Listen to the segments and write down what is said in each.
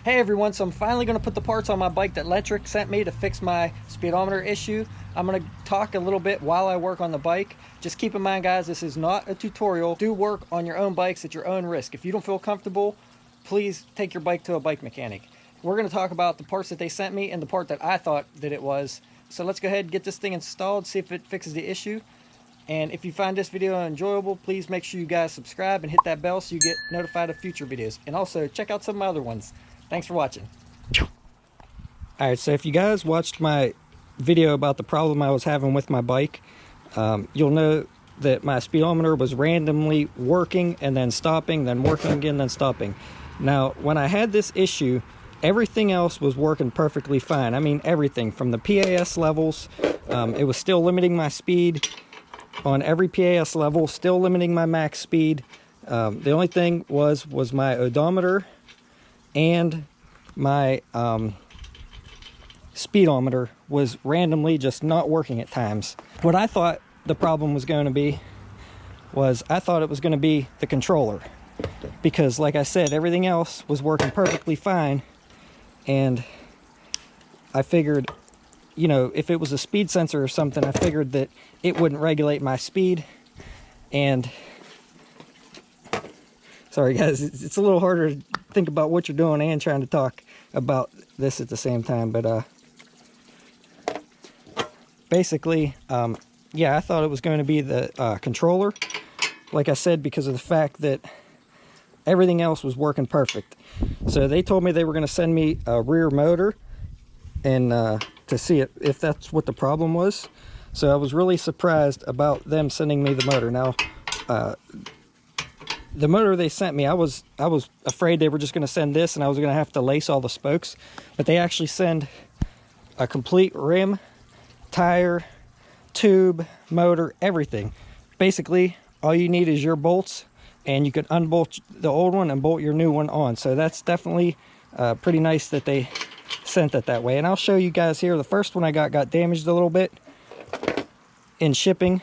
Hey everyone, so I'm finally going to put the parts on my bike that Lectric sent me to fix my speedometer issue. I'm going to talk a little bit while I work on the bike. Just keep in mind guys, this is not a tutorial. Do work on your own bikes at your own risk. If you don't feel comfortable, please take your bike to a bike mechanic. We're going to talk about the parts that they sent me and the part that I thought that it was. So let's go ahead and get this thing installed, see if it fixes the issue. And if you find this video enjoyable, please make sure you guys subscribe and hit that bell so you get notified of future videos. And also check out some of my other ones. Thanks for watching. Alright, so if you guys watched my video about the problem I was having with my bike, you'll know that my speedometer was randomly working and then stopping, then working again, then stopping. Now, when I had this issue, everything else was working perfectly fine. I mean, everything from the PAS levels, it was still limiting my speed on every PAS level, still limiting my max speed. The only thing was my odometer and my speedometer was randomly just not working at times. What I thought the problem was going to be was I thought it was going to be the controller, because like I said, everything else was working perfectly fine, and I figured, you know, if it was a speed sensor or something, I figured that it wouldn't regulate my speed. And sorry guys, it's a little harder to think about what you're doing and trying to talk about this at the same time, but basically, yeah, I thought it was going to be the controller, like I said, because of the fact that everything else was working perfect. So they told me they were going to send me a rear motor and to see if that's what the problem was. So I was really surprised about them sending me the motor. Now, the motor they sent me, I was afraid they were just going to send this and I was going to have to lace all the spokes, but they actually send a complete rim, tire, tube, motor, everything. Basically, all you need is your bolts, and you can unbolt the old one and bolt your new one on. So that's definitely pretty nice that they sent it that way. And I'll show you guys here. The first one I got damaged a little bit in shipping.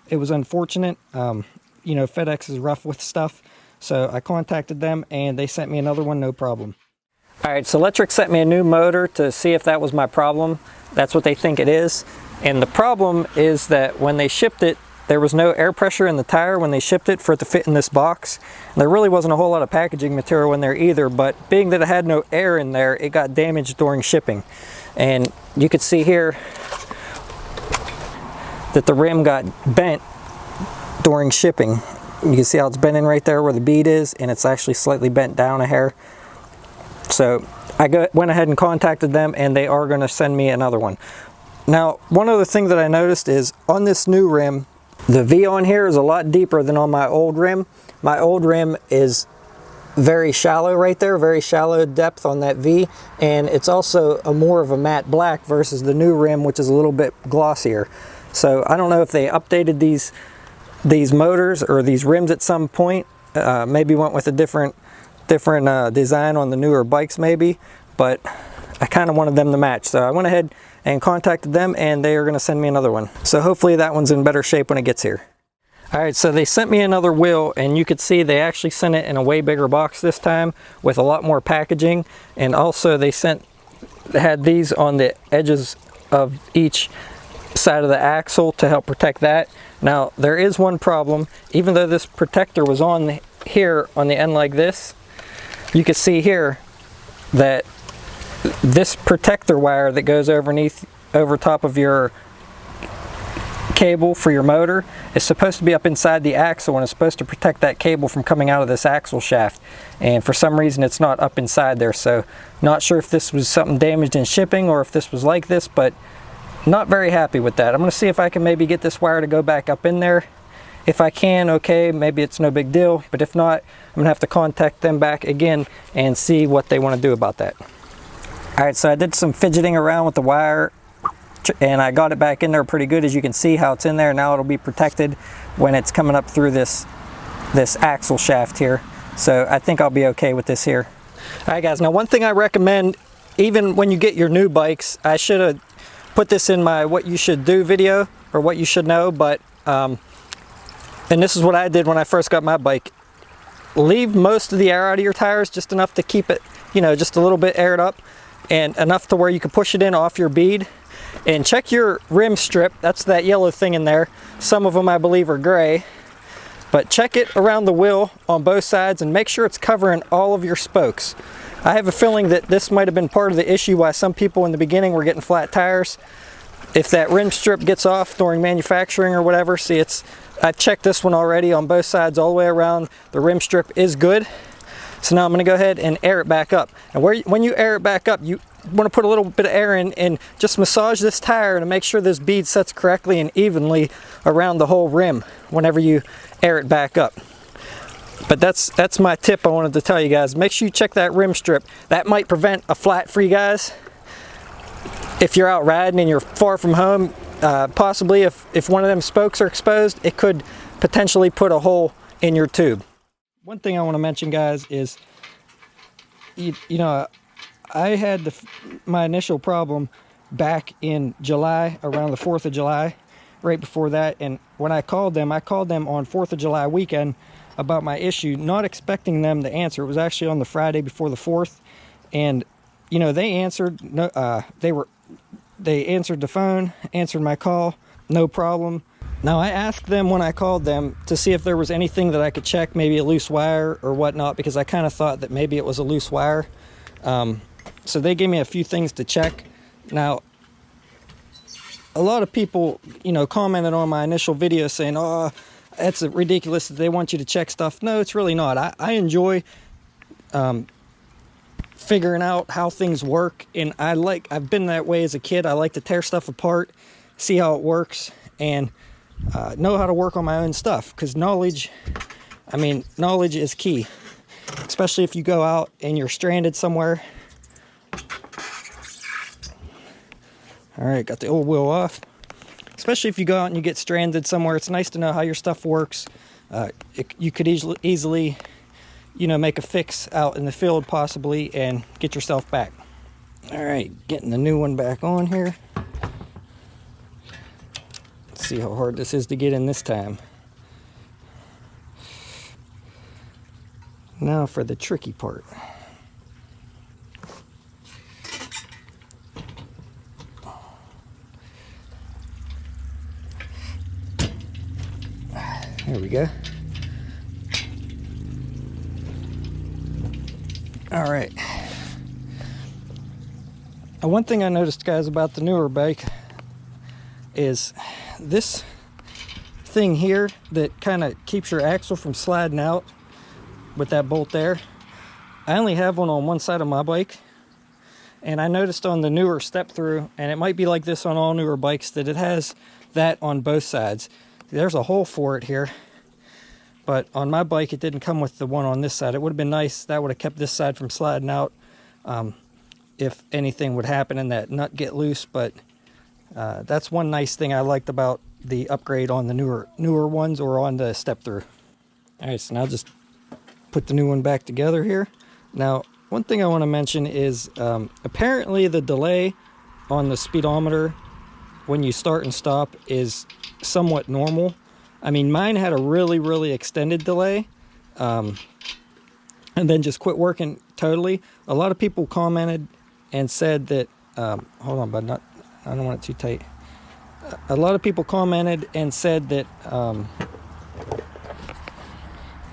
It was unfortunate. You know, FedEx is rough with stuff, so I contacted them and they sent me another one, no problem. All right, so Lectric sent me a new motor to see if that was my problem. That's what they think it is. And the problem is that when they shipped it, there was no air pressure in the tire when they shipped it for it to fit in this box. And there really wasn't a whole lot of packaging material in there either, but being that it had no air in there, it got damaged during shipping. And you could see here that the rim got bent during shipping. You can see how it's bending right there where the bead is, and it's actually slightly bent down a hair. So I went ahead and contacted them, and they are going to send me another one. Now, one other thing that I noticed is on this new rim, the V on here is a lot deeper than on my old rim. My old rim is very shallow right there, very shallow depth on that V, and it's also more of a matte black versus the new rim, which is a little bit glossier. So I don't know if they updated these motors or these rims at some point, maybe went with a different design on the newer bikes maybe, but I kind of wanted them to match. So I went ahead and contacted them, and they are going to send me another one. So hopefully that one's in better shape when it gets here. All right, so they sent me another wheel, and you could see they actually sent it in a way bigger box this time with a lot more packaging. And also they had these on the edges of each side of the axle to help protect that. Now there is one problem. Even though this protector was on here on the end like this, you can see here that this protector wire that goes over top of your cable for your motor is supposed to be up inside the axle, and it's supposed to protect that cable from coming out of this axle shaft, and for some reason it's not up inside there. So not sure if this was something damaged in shipping or if this was like this, but not very happy with that. I'm going to see if I can maybe get this wire to go back up in there. If I can, okay, maybe it's no big deal, but if not, I'm going to have to contact them back again and see what they want to do about that. All right, so I did some fidgeting around with the wire, and I got it back in there pretty good. As you can see how it's in there now, it'll be protected when it's coming up through this axle shaft here. So I think I'll be okay with this here. All right guys, now one thing I recommend, even when you get your new bikes, I should have put this in my what you should do video, or what you should know, but and this is what I did when I first got my bike. Leave most of the air out of your tires, just enough to keep it you know, just a little bit aired up and enough to where you can push it in off your bead. And check your rim strip. That's that yellow thing in there. Some of them I believe are gray. But check it around the wheel on both sides and make sure it's covering all of your spokes. I have a feeling that this might have been part of the issue why some people in the beginning were getting flat tires. If that rim strip gets off during manufacturing or whatever, see, I've checked this one already on both sides all the way around. The rim strip is good. So now I'm going to go ahead and air it back up. And when you air it back up, you want to put a little bit of air in and just massage this tire to make sure this bead sets correctly and evenly around the whole rim whenever you air it back up. But that's my tip I wanted to tell you guys. Make sure you check that rim strip. That might prevent a flat for you guys. If you're out riding and you're far from home, possibly if one of them spokes are exposed, it could potentially put a hole in your tube. One thing I want to mention, guys, is you know, I had my initial problem back in July, around the 4th of July, right before that. And when I called them on 4th of July weekend about my issue, not expecting them to answer. It was actually on the Friday before the 4th. And, you know, they answered, they answered the phone, answered my call, no problem. Now, I asked them when I called them to see if there was anything that I could check, maybe a loose wire or whatnot, because I kind of thought that maybe it was a loose wire. So they gave me a few things to check. Now, a lot of people, you know, commented on my initial video saying, oh, that's ridiculous that they want you to check stuff. No, it's really not. I enjoy figuring out how things work, and I've been that way as a kid. I like to tear stuff apart, see how it works, and know how to work on my own stuff, because knowledge is key, especially if you go out and you're stranded somewhere. All right, got the old wheel off. Especially if you go out and you get stranded somewhere, it's nice to know how your stuff works. You could easily, you know, make a fix out in the field possibly and get yourself back. All right, getting the new one back on here. Let's see how hard this is to get in this time. Now for the tricky part. There we go. All right. One thing I noticed, guys, about the newer bike is this thing here that kind of keeps your axle from sliding out with that bolt there. I only have one on one side of my bike, and I noticed on the newer step through, and it might be like this on all newer bikes, that it has that on both sides. There's a hole for it here, but on my bike it didn't come with the one on this side. It would have been nice, that would have kept this side from sliding out if anything would happen and that nut get loose. But that's one nice thing I liked about the upgrade on the newer ones or on the step through. All right, so now just put the new one back together here. Now, one thing I want to mention is apparently the delay on the speedometer when you start and stop is somewhat normal. I mean, mine had a really extended delay and then just quit working totally. A lot of people commented and said that hold on, bud, I don't want it too tight. A lot of people commented and said that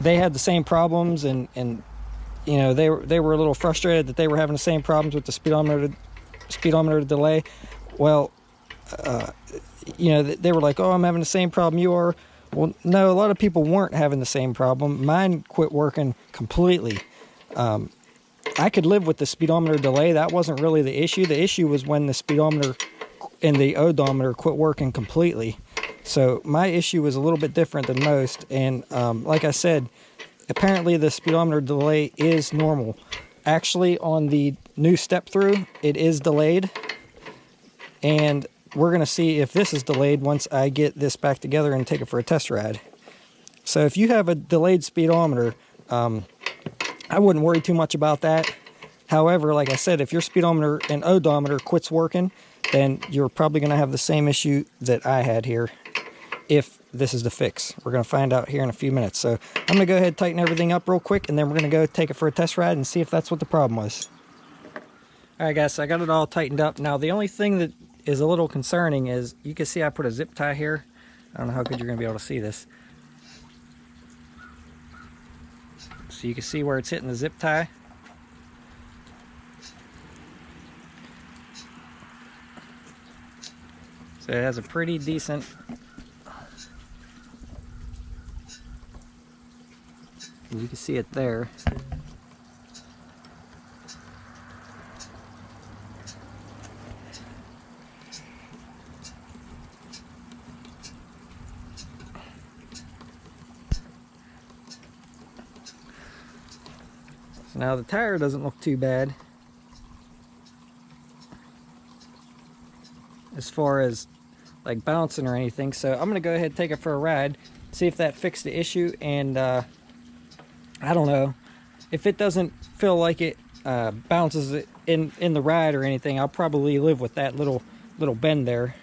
they had the same problems, and you know, they were a little frustrated that they were having the same problems with the speedometer delay. Well, you know, they were like, oh, I'm having the same problem you are. Well, no, a lot of people weren't having the same problem. Mine quit working completely. I could live with the speedometer delay. That wasn't really the issue. The issue was when the speedometer and the odometer quit working completely. So my issue was a little bit different than most. And like I said, apparently the speedometer delay is normal. Actually, on the new step through, it is delayed. And we're going to see if this is delayed once I get this back together and take it for a test ride. So if you have a delayed speedometer, I wouldn't worry too much about that. However, like I said, if your speedometer and odometer quits working, then you're probably going to have the same issue that I had here. If this is the fix. We're going to find out here in a few minutes. So I'm going to go ahead and tighten everything up real quick, and then we're going to go take it for a test ride and see if that's what the problem was. Alright guys, so I got it all tightened up. Now the only thing that is a little concerning is, you can see I put a zip tie here. I don't know how good you're going to be able to see this. So you can see where it's hitting the zip tie. So it has a pretty decent you can see it there. So now the tire doesn't look too bad as far as like bouncing or anything, so I'm gonna go ahead and take it for a ride, see if that fixed the issue. And I don't know, if it doesn't feel like it bounces in the ride or anything, I'll probably live with that little bend there.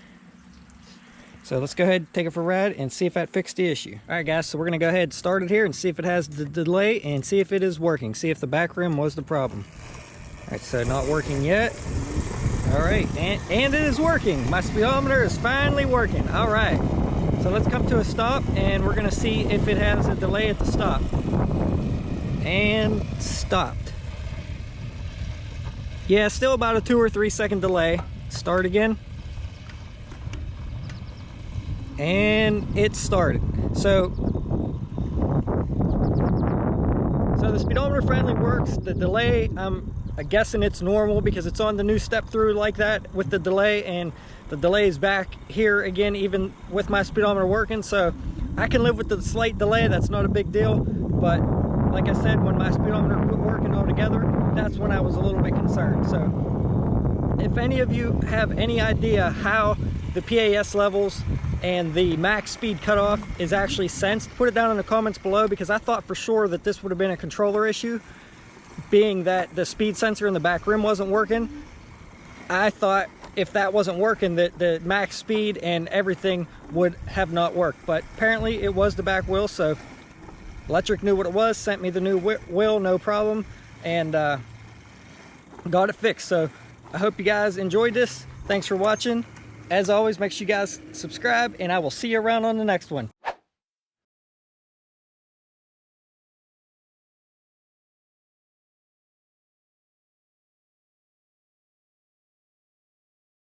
So let's go ahead and take it for a ride and see if that fixed the issue. All right guys, so we're gonna go ahead and start it here and see if it has the delay and see if it is working, see if the back rim was the problem. All right, so not working yet. All right, and it is working. My speedometer is finally working. All right, so let's come to a stop and we're gonna see if it has a delay at the stop. And stopped. Yeah, still about a 2 or 3 second delay. Start again. And it started. So the speedometer finally works. The delay, I'm guessing it's normal because it's on the new step through like that with the delay, and the delay is back here again even with my speedometer working. So I can live with the slight delay, that's not a big deal. But like I said, when my speedometer quit working altogether, that's when I was a little bit concerned. So if any of you have any idea how the PAS levels and the max speed cutoff is actually sensed, put it down in the comments below, because I thought for sure that this would have been a controller issue, being that the speed sensor in the back rim wasn't working. I thought if that wasn't working, that the max speed and everything would have not worked, but apparently it was the back wheel. So Lectric knew what it was, sent me the new wheel, no problem, and got it fixed. So I hope you guys enjoyed this. Thanks for watching. As always, make sure you guys subscribe, and I will see you around on the next one.